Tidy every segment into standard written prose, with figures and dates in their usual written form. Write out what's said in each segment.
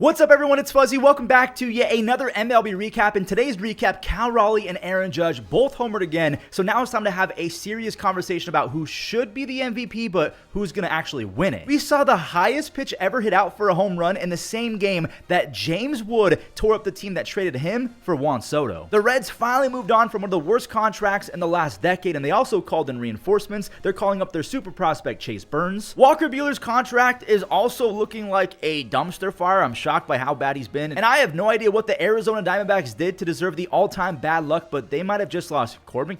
What's up, everyone? It's Fuzzy. Welcome back to yet another MLB recap. In today's recap, Raleigh and Aaron Judge both homered again. So now it's time to have a serious conversation about who should be the MVP, but who's going to actually win it. We saw the highest pitch ever hit out for a home run in the same game that James Wood tore up the team that traded him for Juan Soto. The Reds finally moved on from one of the worst contracts in the last decade, and they also called in reinforcements. They're calling up their super prospect Chase Burns. Walker Buehler's contract is also looking like a dumpster fire. I'm shocked by how bad he's been, and I have no idea what the Arizona Diamondbacks did to deserve the all-time bad luck, but they might have just lost Corbin,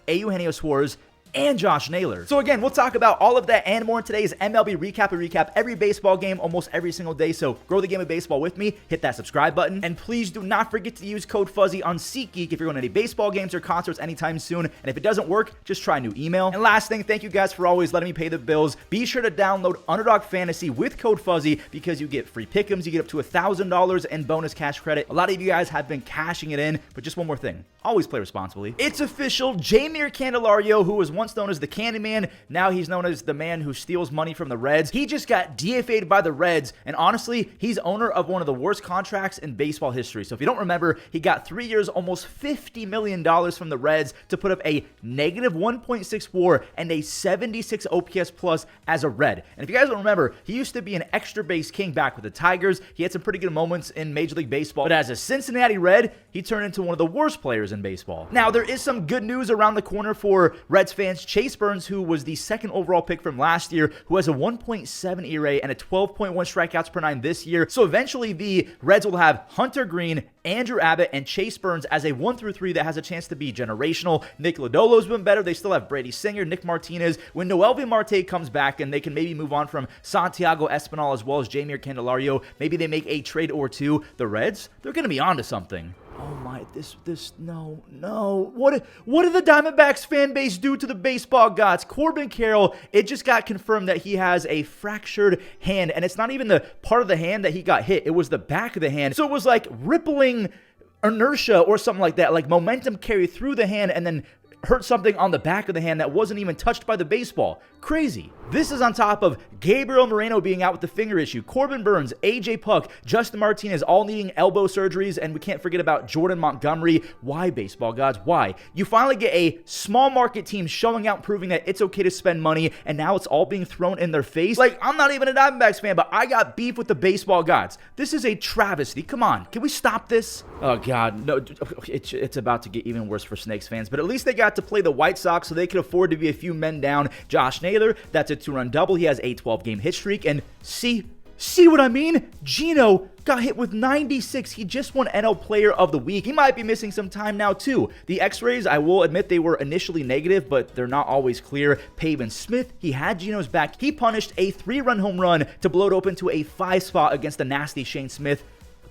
Eugenio Suarez, and Josh Naylor. So again, we'll talk about all of that and more in today's MLB Recap. We recap every baseball game almost every single day, so grow the game of baseball with me. Hit that subscribe button, and please do not forget to use code Fuzzy on SeatGeek if you're going to any baseball games or concerts anytime soon, and if it doesn't work, just try a new email. And last thing, thank you guys for always letting me pay the bills. Be sure to download Underdog Fantasy with code Fuzzy because you get free pick'ems, you get up to $1,000 in bonus cash credit. A lot of you guys have been cashing it in, but just one more thing. Always play responsibly. It's official. Jeimer Candelario, who was once known as the Candyman, now he's known as the man who steals money from the Reds. He just got DFA'd by the Reds, and honestly, he's owner of one of the worst contracts in baseball history. So if you don't remember, he got 3 years, almost $50 million from the Reds to put up a negative 1.6 WAR and a 76 OPS plus as a Red. And if you guys don't remember, he used to be an extra base king back with the Tigers. He had some pretty good moments in Major League Baseball, but as a Cincinnati Red, he turned into one of the worst players in baseball. Now, there is some good news around the corner for Reds fans. Chase Burns, who was the second overall pick from last year, who has a 1.7 ERA and a 12.1 strikeouts per nine this year. So eventually the Reds will have Hunter Green, Andrew Abbott, and Chase Burns as a 1-3 that has a chance to be generational. Nick Lodolo's been better. They still have Brady Singer, Nick Martinez. When Noelvi Marte comes back and they can maybe move on from Santiago Espinal as well as Jeimer Candelario, maybe they make a trade or two, the Reds, they're going to be onto something. Oh my, no. What did the Diamondbacks fan base do to the baseball gods? Corbin, it just got confirmed that he has a fractured hand, and it's not even the part of the hand that he got hit. It was the back of the hand. So it was like rippling inertia or something like that, like momentum carried through the hand and then hurt something on the back of the hand that wasn't even touched by the baseball. Crazy. This is on top of Gabriel Moreno being out with the finger issue, Corbin Burns, AJ Puck, Justin Martinez all needing elbow surgeries, and we can't forget about Jordan Montgomery. Why, baseball gods? Why? You finally get a small market team showing out, proving that it's okay to spend money, and now it's all being thrown in their face. Like, I'm not even a Diamondbacks fan, but I got beef with the baseball gods. This is a travesty. Come on. Can we stop this? Oh, God. No, it's about to get even worse for Snakes fans, but at least they got to play the White Sox, so they could afford to be a few men down. Josh Naylor, that's a 2-run double. He has a 12-game hit streak, and see what I mean? Geno got hit with 96. He just won NL Player of the Week. He might be missing some time now, too. The X-rays, I will admit, they were initially negative, but they're not always clear. Pavin Smith, he had Geno's back. He punished a 3-run home run to blow it open to a 5 spot against the nasty Shane Smith.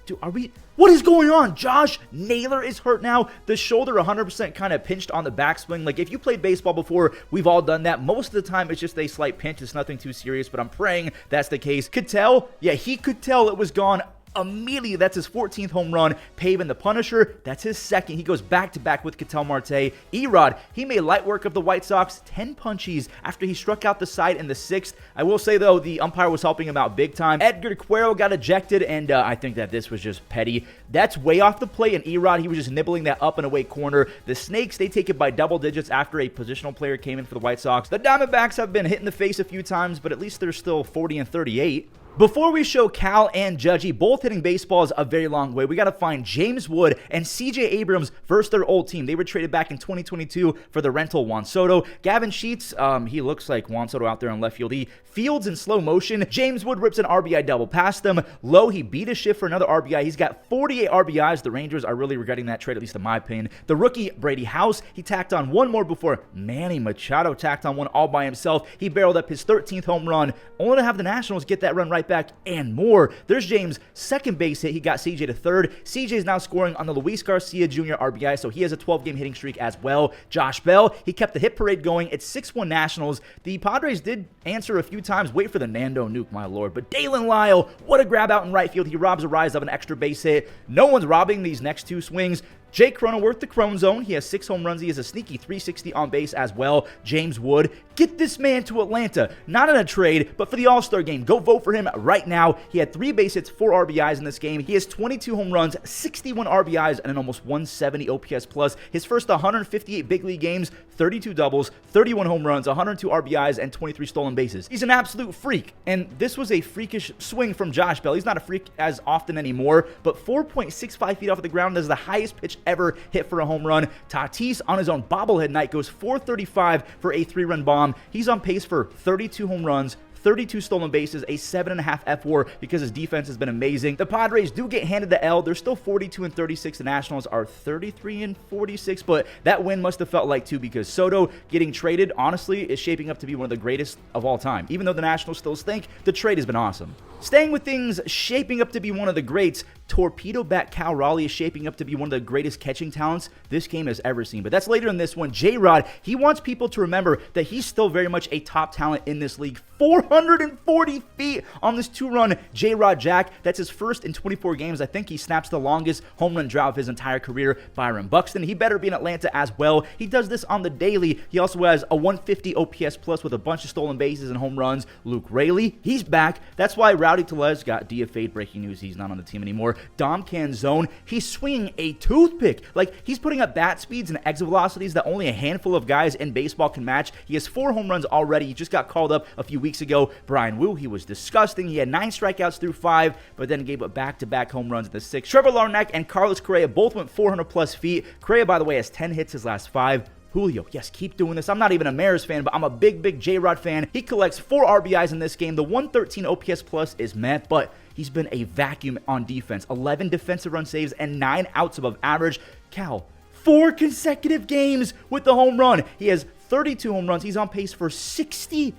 Dude, what is going on? Josh Naylor is hurt now. The shoulder 100% kind of pinched on the backswing. Like, if you played baseball before, we've all done that. Most of the time, it's just a slight pinch. It's nothing too serious, but I'm praying that's the case. Could tell? Yeah, he could tell it was gone immediately. That's his 14th home run. Pavin the Punisher, that's his second. He goes back-to-back with Ketel Marte. Erod, he made light work of the White Sox, 10 punchies after he struck out the side in the 6th. I will say, though, the umpire was helping him out big time. Edgar Cuero got ejected, and I think that this was just petty. That's way off the plate, and Erod, he was just nibbling that up and away corner. The Snakes, they take it by double digits after a positional player came in for the White Sox. The Diamondbacks have been hit in the face a few times, but at least they're still 40-38. Before we show Cal and Judgy both hitting baseballs a very long way, we got to find James Wood and CJ Abrams versus their old team. They were traded back in 2022 for the rental Juan Soto. Gavin Sheets, he looks like Juan Soto out there in left field. He fields in slow motion. James Wood rips an RBI double past them. Low, he beat a shift for another RBI. He's got 48 RBIs. The Rangers are really regretting that trade, at least in my opinion. The rookie, Brady House, he tacked on one more before Manny Machado tacked on one all by himself. He barreled up his 13th home run, only to have the Nationals get that run right back and more. There's James' second base hit. He got CJ to third. CJ is now scoring on the Luis Garcia Jr. RBI, so he has a 12-game hitting streak as well. Josh Bell, he kept the hit parade going. It's 6-1 Nationals. The Padres did answer a few times. Wait for the Nando nuke, my lord. But Dalen Lyle, what a grab out in right field. He robs a rise of an extra base hit. No one's robbing these next two swings. Jake Cronenworth, the Crone Zone. He has 6 home runs. He has a sneaky 360 on base as well. James Wood. Get this man to Atlanta. Not in a trade, but for the All-Star game. Go vote for him right now. He had 3 base hits, 4 RBIs in this game. He has 22 home runs, 61 RBIs, and an almost 170 OPS plus. His first 158 big league games, 32 doubles, 31 home runs, 102 RBIs, and 23 stolen bases. He's an absolute freak, and this was a freakish swing from Josh Bell. He's not a freak as often anymore, but 4.65 feet off of the ground is the highest pitch ever hit for a home run. Tatis on his own bobblehead night goes 435 for a 3-run bomb. He's on pace for 32 home runs, 32 stolen bases, a 7.5 F4 because his defense has been amazing. The Padres do get handed the L. They're still 42-36. The Nationals are 33-46, but that win must have felt like 2 because Soto getting traded, honestly, is shaping up to be one of the greatest of all time, even though the Nationals still stink. The trade has been awesome. Staying with things shaping up to be one of the greats, torpedo bat Cal Raleigh is shaping up to be one of the greatest catching talents this game has ever seen. But that's later in this one. J-Rod, he wants people to remember that he's still very much a top talent in this league. 440 feet on this 2-run J-Rod jack. That's his first in 24 games. I think he snaps the longest home run drought of his entire career. Byron Buxton, he better be in Atlanta as well. He does this on the daily. He also has a 150 OPS plus with a bunch of stolen bases and home runs. Luke Raley, he's back. That's why Rowdy Tellez got DFA'd. Breaking news, he's not on the team anymore. Dom Canzone, he's swinging a toothpick. Like, he's putting up bat speeds and exit velocities that only a handful of guys in baseball can match. He has 4 home runs already. He just got called up a few weeks ago. Brian Wu, he was disgusting. He had 9 strikeouts through 5, but then gave up back-to-back home runs at the 6th. Trevor Larnach and Carlos Correa both went 400-plus feet. Correa, by the way, has 10 hits his last 5. Julio, yes, keep doing this. I'm not even a Mariners fan, but I'm a big J-Rod fan. He collects 4 RBIs in this game. The 113 OPS plus is meh, but he's been a vacuum on defense. 11 defensive run saves and 9 outs above average. Cal, 4 consecutive games with the home run. He has 32 home runs. He's on pace for 68.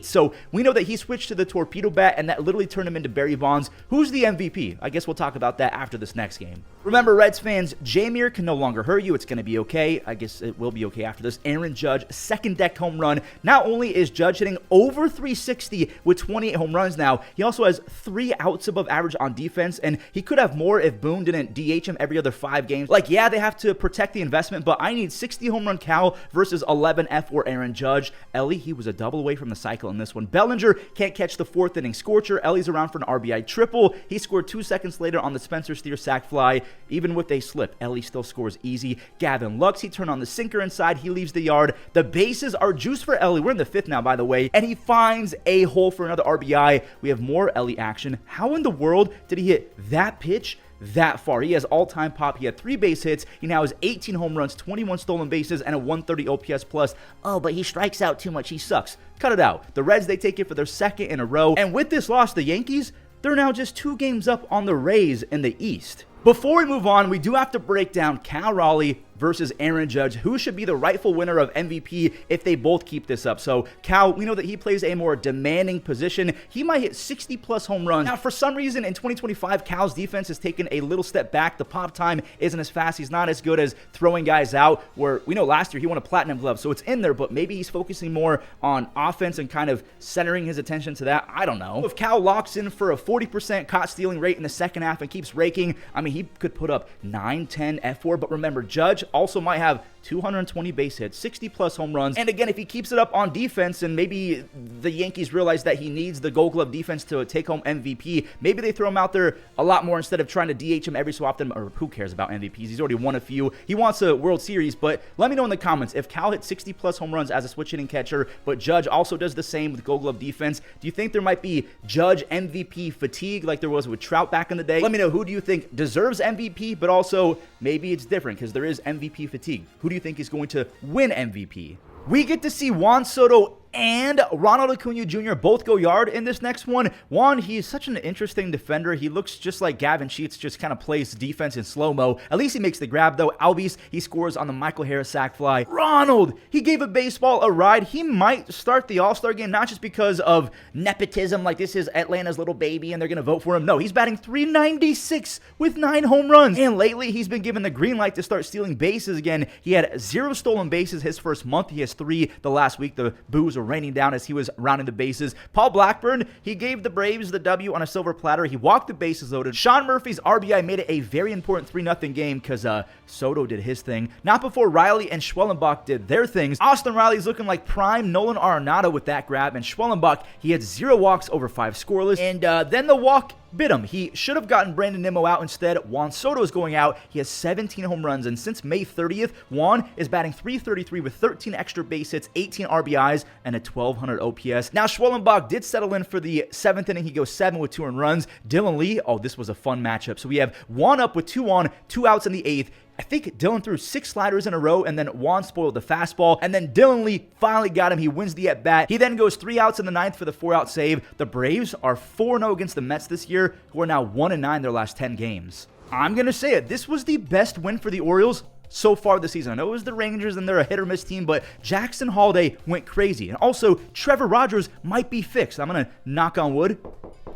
So we know that he switched to the torpedo bat, and that literally turned him into Barry Bonds. Who's the MVP? I guess we'll talk about that after this next game. Remember, Reds fans, Jamir can no longer hurt you. It's going to be okay. I guess it will be okay after this. Aaron Judge, second deck home run. Not only is Judge hitting over 360 with 28 home runs now, he also has 3 outs above average on defense, and he could have more if Boone didn't DH him every other 5 games. Like, yeah, they have to protect the investment, but I need 60 home run Cal versus 11 F4 Aaron Judge. Elly, he was a double away from the cycle in this one. Bellinger can't catch the 4th inning scorcher. Elly's around for an RBI triple. He scored 2 seconds later on the Spencer Steer sac fly. Even with a slip, Elly still scores easy. Gavin Lux, he turned on the sinker inside. He leaves the yard. The bases are juiced for Elly. We're in the 5th now, by the way, and he finds a hole for another RBI. We have more Elly action. How in the world did he hit that pitch that far? He has all-time pop. He had 3 base hits. He now has 18 home runs, 21 stolen bases, and a 130 OPS plus. Oh, but he strikes out too much. He sucks. Cut it out. The Reds, they take it for their 2nd in a row. And with this loss, the Yankees, they're now just 2 games up on the Rays in the East. Before we move on, we do have to break down Cal Raleigh versus Aaron Judge, who should be the rightful winner of MVP if they both keep this up. So Cal, we know that he plays a more demanding position. He might hit 60-plus home runs. Now, for some reason, in 2025, Cal's defense has taken a little step back. The pop time isn't as fast. He's not as good as throwing guys out, where we know last year he won a platinum glove, so it's in there, but maybe he's focusing more on offense and kind of centering his attention to that. I don't know. If Cal locks in for a 40% caught stealing rate in the second half and keeps raking, I mean, he could put up 9, 10 F4, but remember, Judge also might have 220 base hits, 60-plus home runs. And again, if he keeps it up on defense and maybe the Yankees realize that he needs the Gold Glove defense to take home MVP, maybe they throw him out there a lot more instead of trying to DH him every so often, or who cares about MVPs? He's already won a few. He wants a World Series, but let me know in the comments, if Cal hits 60-plus home runs as a switch-hitting catcher, but Judge also does the same with Gold Glove defense, do you think there might be Judge MVP fatigue like there was with Trout back in the day? Let me know, who do you think deserves MVP, but also maybe it's different because there is MVP fatigue. Who do you think is going to win MVP? We get to see Juan Soto and Ronald Acuña Jr. both go yard in this next one. Juan, he's such an interesting defender. He looks just like Gavin Sheets, just kind of plays defense in slow-mo. At least he makes the grab, though. Albies, he scores on the Michael Harris sac fly. Ronald, he gave a baseball a ride. He might start the All-Star game, not just because of nepotism, like this is Atlanta's little baby and they're going to vote for him. No, he's batting .396 with 9 home runs. And lately, he's been given the green light to start stealing bases again. He had 0 stolen bases his first month. He has 3 the last week. The boos are were raining down as he was rounding the bases. Paul Blackburn, he gave the Braves the W on a silver platter. He walked the bases loaded. Sean Murphy's RBI made it a very important 3-0 game because Soto did his thing. Not before Riley and Schwellenbach did their things. Austin Riley's looking like prime Nolan Arenado with that grab, and Schwellenbach, he had 0 walks over 5 scoreless, and then the walk bit him. He should have gotten Brandon Nimmo out instead. Juan Soto is going out. He has 17 home runs, and since May 30th, Juan is batting .333 with 13 extra base hits, 18 RBIs, and a 1200 OPS. Now, Schwellenbach did settle in for the 7th inning. He goes 7 with 2 earned runs. Dylan Lee, oh, this was a fun matchup. So we have Juan up with 2 on, 2 outs in the 8th. I think Dylan threw 6 sliders in a row, and then Juan spoiled the fastball, and then Dylan Lee finally got him. He wins the at-bat. He then goes 3 outs in the 9th for the 4-out save. The Braves are 4-0 against the Mets this year, who are now 1-9 their last 10 games. I'm going to say it. This was the best win for the Orioles so far this season. I know it was the Rangers, and they're a hit-or-miss team, but Jackson Holliday went crazy. And also, Trevor Rogers might be fixed. I'm going to knock on wood.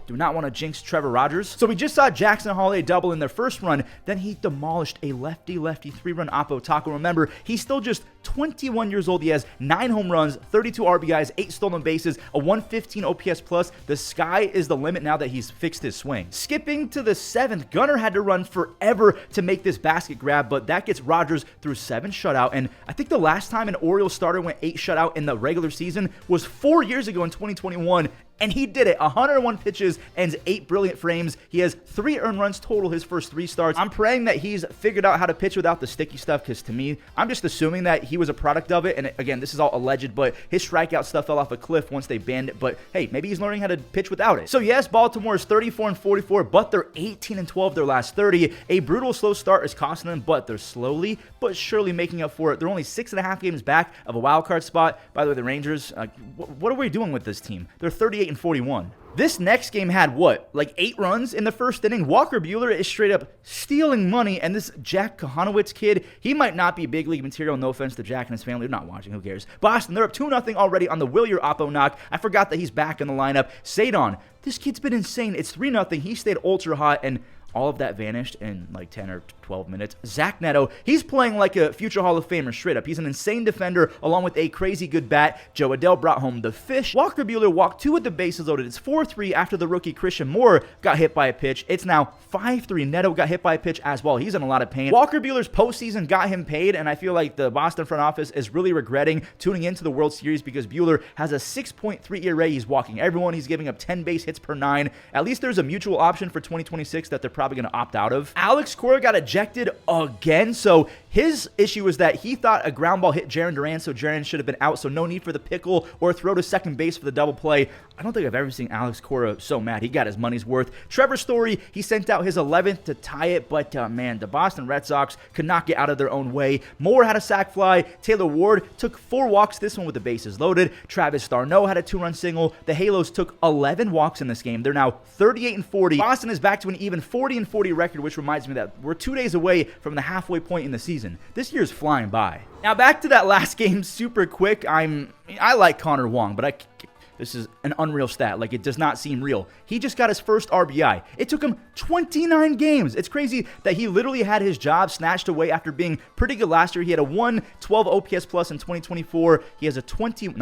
Do not want to jinx Trevor Rogers. So we just saw Jackson Holliday double in their first run. Then he demolished a lefty-lefty 3-run Oppo Taco. Remember, he's still just 21 years old. He has 9 home runs, 32 RBIs, 8 stolen bases, a 115 OPS plus. The sky is the limit now that he's fixed his swing. Skipping to the 7th, Gunnar had to run forever to make this basket grab, but that gets Rogers through 7 shutout. And I think the last time an Orioles starter went 8 shutout in the regular season was 4 years ago in 2021. And he did it. 101 pitches and 8 brilliant frames. He has 3 earned runs total his first 3 starts. I'm praying that he's figured out how to pitch without the sticky stuff, because to me, I'm just assuming that he was a product of it. And again, this is all alleged, but his strikeout stuff fell off a cliff once they banned it. But hey, maybe he's learning how to pitch without it. So yes, Baltimore is 34-44, but they're 18-12 their last 30. A brutal slow start is costing them, but they're slowly but surely making up for it. They're only 6.5 games back of a wild card spot. By the way, the Rangers, what are we doing with this team? They're 38-41. This next game had what? Like 8 runs in the first inning? Walker Buehler is straight up stealing money, and this Jack Kohanowitz kid, he might not be big league material. No offense to Jack and his family. They're not watching. Who cares? Boston, they're up 2-0 already on the Willier Oppo knock. I forgot that he's back in the lineup. Sadon, this kid's been insane. It's 3-0. He stayed ultra hot, and all of that vanished in like 10 or 12 minutes. Zach Neto, he's playing like a future Hall of Famer straight up. He's an insane defender along with a crazy good bat. Joe Adell brought home the fish. Walker Buehler walked 2 with the bases loaded. It's 4-3 after the rookie Christian Moore got hit by a pitch. It's now 5-3. Neto got hit by a pitch as well. He's in a lot of pain. Walker Buehler's postseason got him paid, and I feel like the Boston front office is really regretting tuning into the World Series because Buehler has a 6.3 ERA. He's walking everyone. He's giving up 10 base hits per 9. At least there's a mutual option for 2026 that they're probably going to opt out of. Alex Cora got ejected again, so his issue was that he thought a ground ball hit Jarren Duran, so Jarren should have been out, so no need for the pickle or throw to second base for the double play. I don't think I've ever seen Alex Cora so mad. He got his money's worth. Trevor Story, he sent out his 11th to tie it, but man, the Boston Red Sox could not get out of their own way. Moore had a sac fly. Taylor Ward took 4 walks, this one with the bases loaded. Travis d'Arnaud had a 2-run single. The Halos took 11 walks in this game. They're now 38-40. Boston is back to an even 40-40 record, which reminds me that we're 2 days away from the halfway point in the season. This year's flying by. Now back to that last game super quick. I like Connor Wong, but this is an unreal stat. Like, it does not seem real. He just got his first RBI. It took him 29 games. It's crazy that he literally had his job snatched away after being pretty good last year. He had a 112 OPS plus in 2024. He has a 21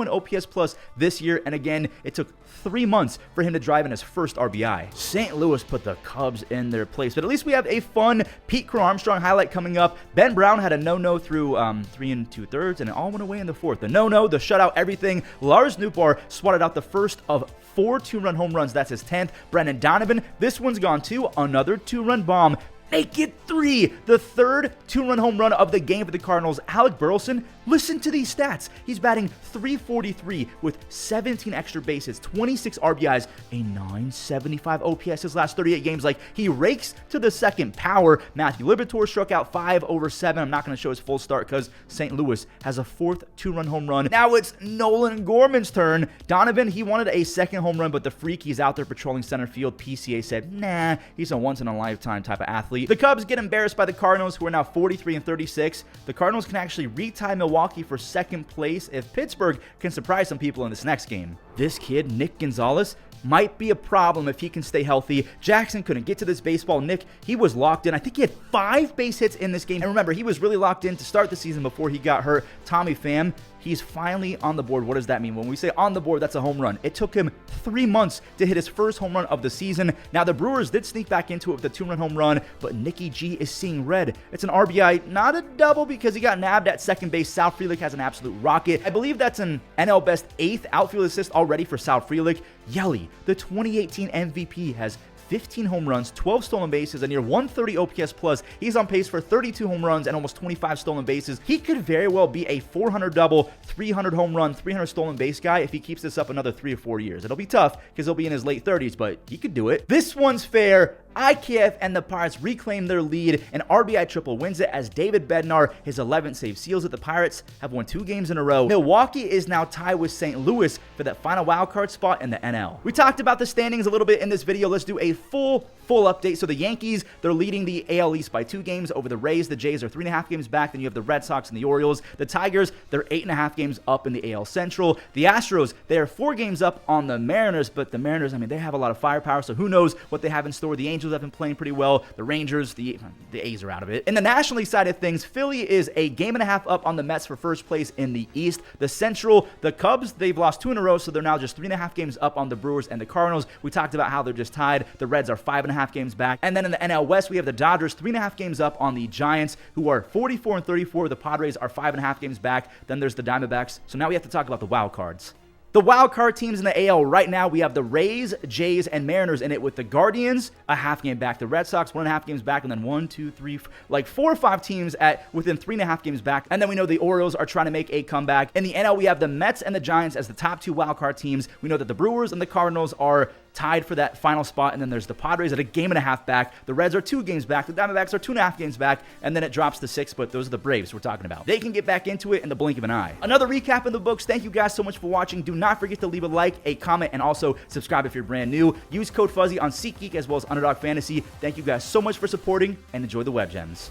OPS plus this year. And again, it took 3 months for him to drive in his first RBI. St. Louis put the Cubs in their place, but at least we have a fun Pete Crow Armstrong highlight coming up. Ben Brown had a no-no through 3 2/3, and it all went away in the 4th. The no-no, the shutout, everything. Lars Nootbaar swatted out the first of 4 2-run home runs. That's his 10th. Brendan Donovan, this one's gone too. Another 2-run bomb. Make it 3. The 3rd 2-run home run of the game for the Cardinals. Alec Burleson, listen to these stats. He's batting .343 with 17 extra bases, 26 RBIs, a .975 OPS his last 38 games. Like, he rakes to the second power. Matthew Liberatore struck out 5 over 7. I'm not going to show his full start because St. Louis has a 4th 2-run home run. Now it's Nolan Gorman's turn. Donovan, he wanted a 2nd home run, but the freak, he's out there patrolling center field. PCA said, nah, he's a once-in-a-lifetime type of athlete. The Cubs get embarrassed by the Cardinals, who are now 43-36. The Cardinals can actually retie Milwaukee for 2nd place if Pittsburgh can surprise some people in this next game. This kid, Nick Gonzalez, might be a problem if he can stay healthy. Jackson couldn't get to this baseball. Nick, he was locked in. I think he had 5 base hits in this game. And remember, he was really locked in to start the season before he got hurt. Tommy Pham, he's finally on the board. What does that mean? When we say on the board, that's a home run. It took him 3 months to hit his first home run of the season. Now, the Brewers did sneak back into it with a 2-run home run, but Nicky G is seeing red. It's an RBI, not a double because he got nabbed at second base. Sal Frelick has an absolute rocket. I believe that's an NL Best 8th outfield assist already for Sal Frelick. Elly, the 2018 MVP, has 15 home runs, 12 stolen bases, a near 130 OPS plus. He's on pace for 32 home runs and almost 25 stolen bases. He could very well be a 400 double, 300 home run, 300 stolen base guy if he keeps this up another 3 or 4 years. It'll be tough because he'll be in his late 30s, but he could do it. This one's fair. IKF and the Pirates reclaim their lead. An RBI triple wins it as David Bednar, his 11th save, seals it. The Pirates have won 2 games in a row. Milwaukee is now tied with St. Louis for that final wildcard spot in the NL. We talked about the standings a little bit in this video. Let's do a full update. So the Yankees, they're leading the AL East by 2 games over the Rays. The Jays are 3.5 games back. Then you have the Red Sox and the Orioles. The Tigers, they're 8.5 games up in the AL Central. The Astros, they are 4 games up on the Mariners, but the Mariners, I mean, they have a lot of firepower, so who knows what they have in store. The Angels have been playing pretty well. The Rangers, the A's are out of it. In the National League side of things, Philly is a game and a half up on the Mets for first place in the East. The Central, the Cubs, they've lost 2 in a row, so they're now just 3.5 games up on the Brewers and the Cardinals. We talked about how they're just tied. The Reds are 5.5 games back. And then in the NL West, we have the Dodgers 3.5 games up on the Giants, who are 44 and 34. The Padres are 5.5 games back. Then there's the Diamondbacks. So now we have to talk about the wild cards. The wild card teams in the AL right now, we have the Rays, Jays, and Mariners in it, with the Guardians a half game back, the Red Sox 1.5 games back, and then 4 or 5 teams at within 3.5 games back. And then we know the Orioles are trying to make a comeback. In the NL, we have the Mets and the Giants as the top 2 wild card teams. We know that the Brewers and the Cardinals are tied for that final spot, and then there's the Padres at a game and a half back. The Reds are 2 games back. The Diamondbacks are 2.5 games back, and then it drops to 6, but those are the Braves we're talking about. They can get back into it in the blink of an eye. Another recap in the books. Thank you guys so much for watching. Do not forget to leave a like, a comment, and also subscribe if you're brand new. Use code Fuzzy on SeatGeek as well as Underdog Fantasy. Thank you guys so much for supporting, and enjoy the web gems.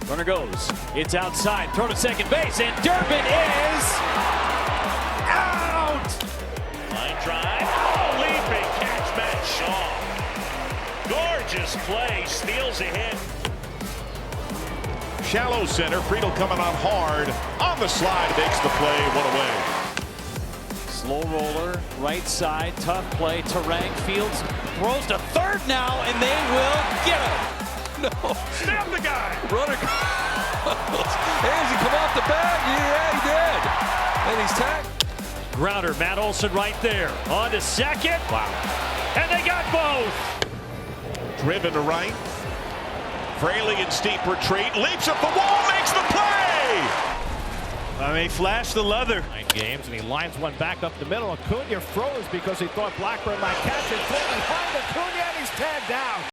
Runner goes. It's outside. Throw to second base, and Durbin is out! Line drive. Oh, leaping catch, Matt Shaw. Gorgeous play. Steals a hit. Shallow center. Friedel coming on hard. On the slide. Makes the play. 1 away. Slow roller. Right side. Tough play. Terang Fields throws to third now, and they will get him. No. Stab the guy. Runner. Hands he come off the bag. Yeah, he did. And he's tagged. Grounder, Matt Olson right there. On to second. Wow. And they got both. Driven to right. Fraley in steep retreat. Leaps up the wall. Makes the play. He flashed the leather. 9 games, and he lines one back up the middle. Acuña froze because he thought Blackburn might catch it. Behind Acuña, and he's tagged down.